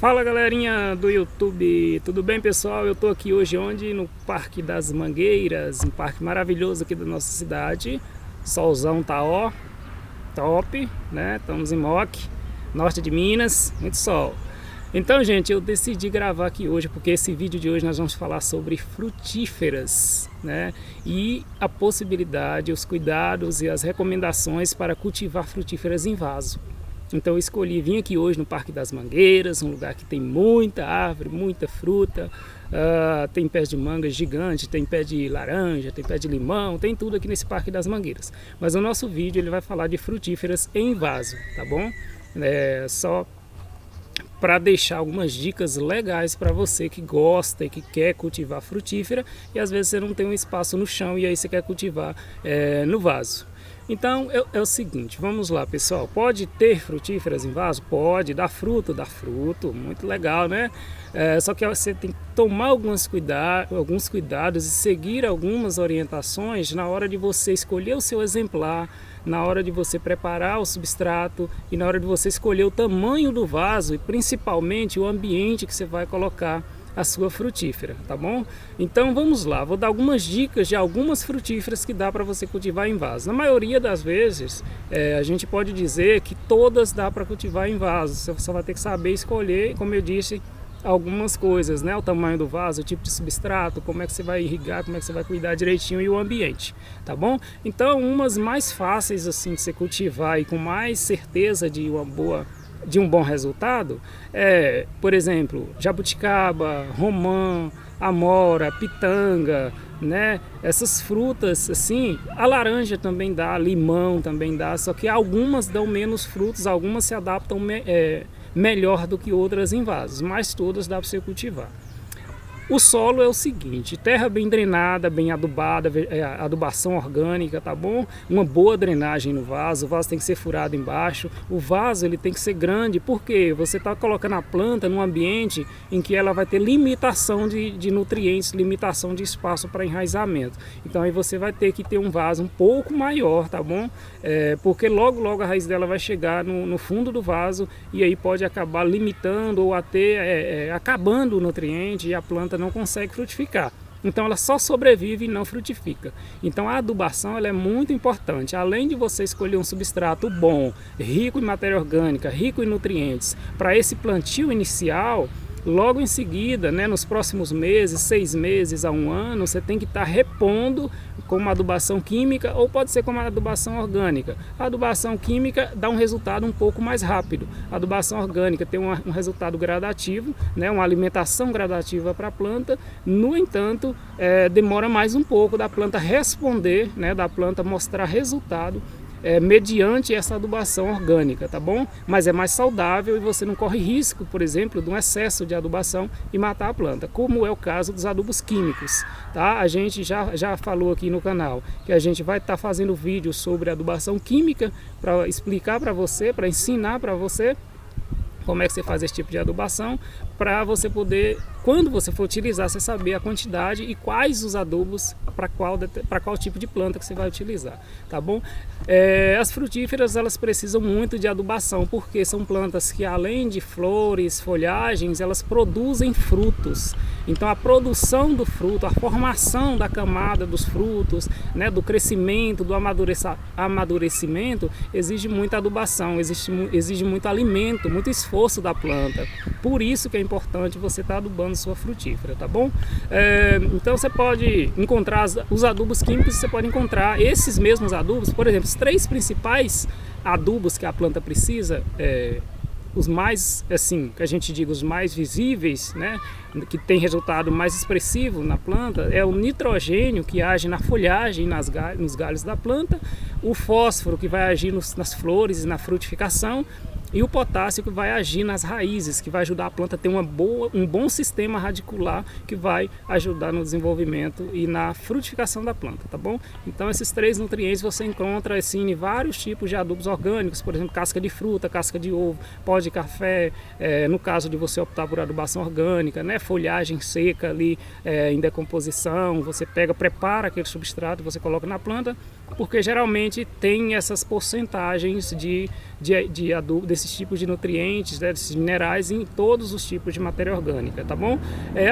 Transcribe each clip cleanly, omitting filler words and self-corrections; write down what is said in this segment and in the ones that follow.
Fala galerinha do YouTube, tudo bem pessoal? Eu tô aqui hoje onde? No Parque das Mangueiras, um parque maravilhoso aqui da nossa cidade. Solzão tá ó, top, né? Estamos em Moque, norte de Minas, muito sol. Então gente, eu decidi gravar aqui hoje porque esse vídeo de hoje nós vamos falar sobre frutíferas, né? E a possibilidade, os cuidados e as recomendações para cultivar frutíferas em vaso. Então eu escolhi vir aqui hoje no Parque das Mangueiras, um lugar que tem muita árvore, muita fruta, tem pés de manga gigante, tem pé de laranja, tem pé de limão, tem tudo aqui nesse Parque das Mangueiras. Mas o nosso vídeo ele vai falar de frutíferas em vaso, tá bom? Só para deixar algumas dicas legais para você que gosta e que quer cultivar frutífera e às vezes você não tem um espaço no chão e aí você quer cultivar no vaso. Então é o seguinte, vamos lá pessoal, pode ter frutíferas em vaso? Pode, dá fruto, muito legal, né? Só que você tem que tomar alguns cuidados e seguir algumas orientações na hora de você escolher o seu exemplar, na hora de você preparar o substrato e na hora de você escolher o tamanho do vaso e principalmente o ambiente que você vai colocar a sua frutífera, tá bom? Então vamos lá, vou dar algumas dicas de algumas frutíferas que dá para você cultivar em vaso. Na maioria das vezes, a gente pode dizer que todas dá para cultivar em vaso, você só vai ter que saber escolher, como eu disse, algumas coisas, né? O tamanho do vaso, o tipo de substrato, como é que você vai irrigar, como é que você vai cuidar direitinho e o ambiente, tá bom? Então umas mais fáceis assim de você cultivar e com mais certeza de um bom resultado por exemplo, jabuticaba, romã, amora, pitanga, né? Essas frutas assim, a laranja também dá, limão também dá, só que algumas dão menos frutos, algumas se adaptam melhor do que outras em vasos, mas todas dá para você cultivar. O solo é o seguinte, terra bem drenada, bem adubada, adubação orgânica, tá bom? Uma boa drenagem no vaso, o vaso tem que ser furado embaixo, o vaso ele tem que ser grande, porque você está colocando a planta num ambiente em que ela vai ter limitação de nutrientes, limitação de espaço para enraizamento. Então aí você vai ter que ter um vaso um pouco maior, tá bom? Porque logo a raiz dela vai chegar no fundo do vaso e aí pode acabar limitando ou até acabando o nutriente e a planta não consegue frutificar. Então ela só sobrevive e não frutifica. Então a adubação ela é muito importante. Além de você escolher um substrato bom, rico em matéria orgânica, rico em nutrientes, para esse plantio inicial, logo em seguida, né, nos próximos meses, 6 meses a 1 ano, você tem que estar repondo com uma adubação química ou pode ser com uma adubação orgânica. A adubação química dá um resultado um pouco mais rápido. A adubação orgânica tem um resultado gradativo, né, uma alimentação gradativa para a planta. No entanto, demora mais um pouco da planta responder, né, da planta mostrar resultado mediante essa adubação orgânica, tá bom? Mas é mais saudável e você não corre risco, por exemplo, de um excesso de adubação e matar a planta, como é o caso dos adubos químicos, tá? A gente já falou aqui no canal que a gente vai estar fazendo vídeo sobre adubação química para explicar para você, para ensinar para você como é que você faz esse tipo de adubação, para você poder, quando você for utilizar, você saber a quantidade e quais os adubos para qual tipo de planta que você vai utilizar, tá bom? As frutíferas elas precisam muito de adubação, porque são plantas que além de flores, folhagens, elas produzem frutos. Então a produção do fruto, a formação da camada dos frutos, né, do crescimento, do amadurecimento, exige muita adubação, exige muito alimento, muito esforço da planta. Por isso que é importante você estar adubando sua frutífera, tá bom? Então você pode encontrar os adubos químicos, você pode encontrar esses mesmos adubos, por exemplo, os 3 principais adubos que a planta precisa, os mais, assim, que a gente diga, os mais visíveis, né, que tem resultado mais expressivo na planta, é o nitrogênio, que age na folhagem, nos galhos da planta, o fósforo, que vai agir nas flores e na frutificação, e o potássio, que vai agir nas raízes, que vai ajudar a planta a ter um bom sistema radicular, que vai ajudar no desenvolvimento e na frutificação da planta, tá bom? Então esses 3 nutrientes você encontra assim, em vários tipos de adubos orgânicos, por exemplo, casca de fruta, casca de ovo, pó de café, no caso de você optar por adubação orgânica, né? Folhagem seca ali em decomposição, você prepara aquele substrato, você coloca na planta, porque geralmente tem essas porcentagens de adubo, desses tipos de nutrientes, né, desses minerais em todos os tipos de matéria orgânica, tá bom?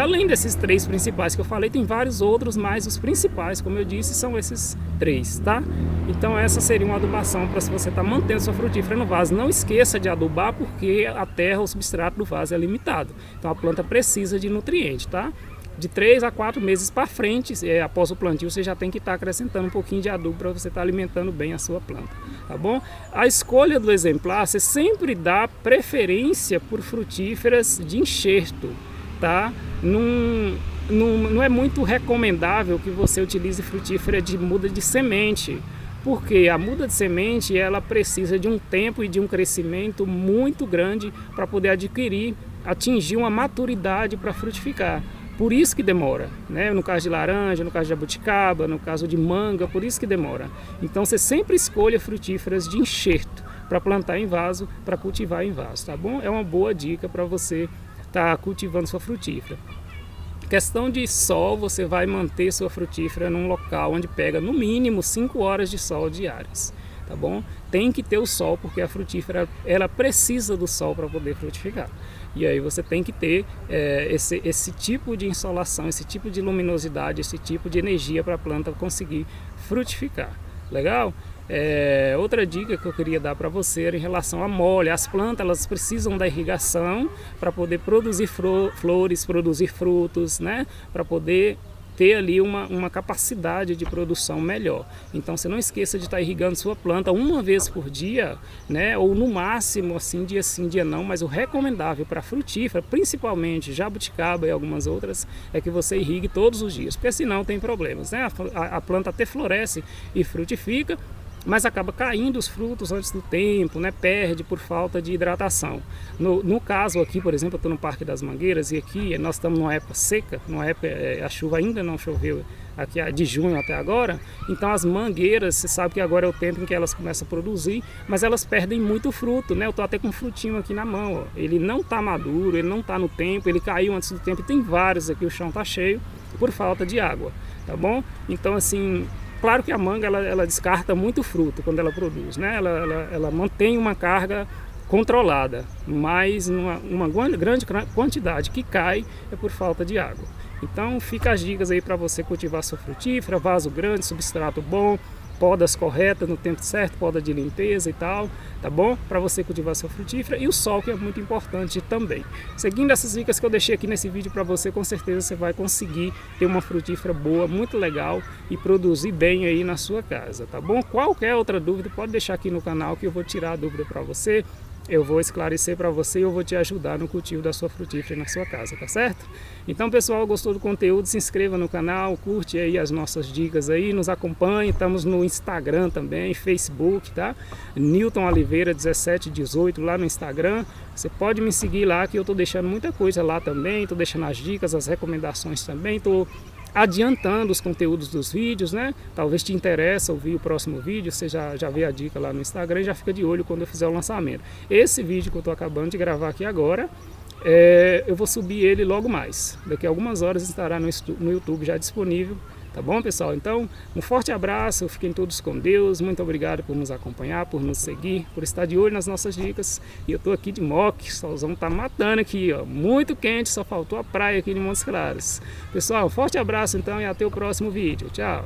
Além desses 3 principais que eu falei, tem vários outros, mas os principais, como eu disse, são esses 3, tá? Então essa seria uma adubação para se você está mantendo sua frutífera no vaso. Não esqueça de adubar, porque a terra, o substrato do vaso é limitado. Então a planta precisa de nutriente, tá? De 3 a 4 meses para frente, após o plantio, você já tem que estar acrescentando um pouquinho de adubo para você estar alimentando bem a sua planta, tá bom? A escolha do exemplar, você sempre dá preferência por frutíferas de enxerto, tá? Não é muito recomendável que você utilize frutífera de muda de semente, porque a muda de semente ela precisa de um tempo e de um crescimento muito grande para poder atingir uma maturidade para frutificar. Por isso que demora, né? No caso de laranja, no caso de jabuticaba, no caso de manga, por isso que demora. Então você sempre escolha frutíferas de enxerto para plantar em vaso, para cultivar em vaso, tá bom? É uma boa dica para você estar cultivando sua frutífera. Questão de sol, você vai manter sua frutífera num local onde pega no mínimo 5 horas de sol diárias, tá bom? Tem que ter o sol, porque a frutífera ela precisa do sol para poder frutificar. E aí você tem que ter esse tipo de insolação, esse tipo de luminosidade, esse tipo de energia para a planta conseguir frutificar. Legal? Outra dica que eu queria dar para você era em relação à mole. As plantas elas precisam da irrigação para poder produzir flores, produzir frutos, né? Para poder ter ali uma capacidade de produção melhor. Então você não esqueça de estar irrigando sua planta uma vez por dia, né? Ou no máximo assim, dia sim, dia não, mas o recomendável para frutífera, principalmente jabuticaba e algumas outras, é que você irrigue todos os dias, porque senão tem problemas, né? A planta até floresce e frutifica, mas acaba caindo os frutos antes do tempo, né? Perde por falta de hidratação. No caso aqui, por exemplo, eu estou no Parque das Mangueiras e aqui nós estamos numa época seca, numa época a chuva ainda não choveu aqui de junho até agora, então as mangueiras, você sabe que agora é o tempo em que elas começam a produzir, mas elas perdem muito fruto, né? Eu estou até com um frutinho aqui na mão, ó. Ele não está maduro, ele não está no tempo, ele caiu antes do tempo, e tem vários aqui, o chão está cheio por falta de água, tá bom? Então assim, claro que a manga ela descarta muito fruto quando ela produz, né? Ela mantém uma carga controlada, mas uma grande quantidade que cai é por falta de água. Então fica as dicas aí para você cultivar sua frutífera, vaso grande, substrato bom, podas corretas no tempo certo, poda de limpeza e tal, tá bom? Para você cultivar sua frutífera, e o sol, que é muito importante também. Seguindo essas dicas que eu deixei aqui nesse vídeo para você, com certeza você vai conseguir ter uma frutífera boa, muito legal, e produzir bem aí na sua casa, tá bom? Qualquer outra dúvida pode deixar aqui no canal que eu vou tirar a dúvida para você. Eu vou esclarecer para você e eu vou te ajudar no cultivo da sua frutífera na sua casa, tá certo? Então, pessoal, gostou do conteúdo? Se inscreva no canal, curte aí as nossas dicas aí, nos acompanhe. Estamos no Instagram também, Facebook, tá? Newton Oliveira 1718 lá no Instagram. Você pode me seguir lá, que eu tô deixando muita coisa lá também, tô deixando as dicas, as recomendações também, tô adiantando os conteúdos dos vídeos, né? Talvez te interesse ouvir o próximo vídeo, você já vê a dica lá no Instagram e já fica de olho quando eu fizer o lançamento. Esse vídeo que eu estou acabando de gravar aqui agora, eu vou subir ele logo mais. Daqui a algumas horas estará no YouTube já disponível. Tá bom, pessoal? Então, um forte abraço, fiquem todos com Deus. Muito obrigado por nos acompanhar, por nos seguir, por estar de olho nas nossas dicas. E eu tô aqui de mock, o solzão tá matando aqui, ó. Muito quente, só faltou a praia aqui de Montes Claros. Pessoal, um forte abraço então e até o próximo vídeo. Tchau!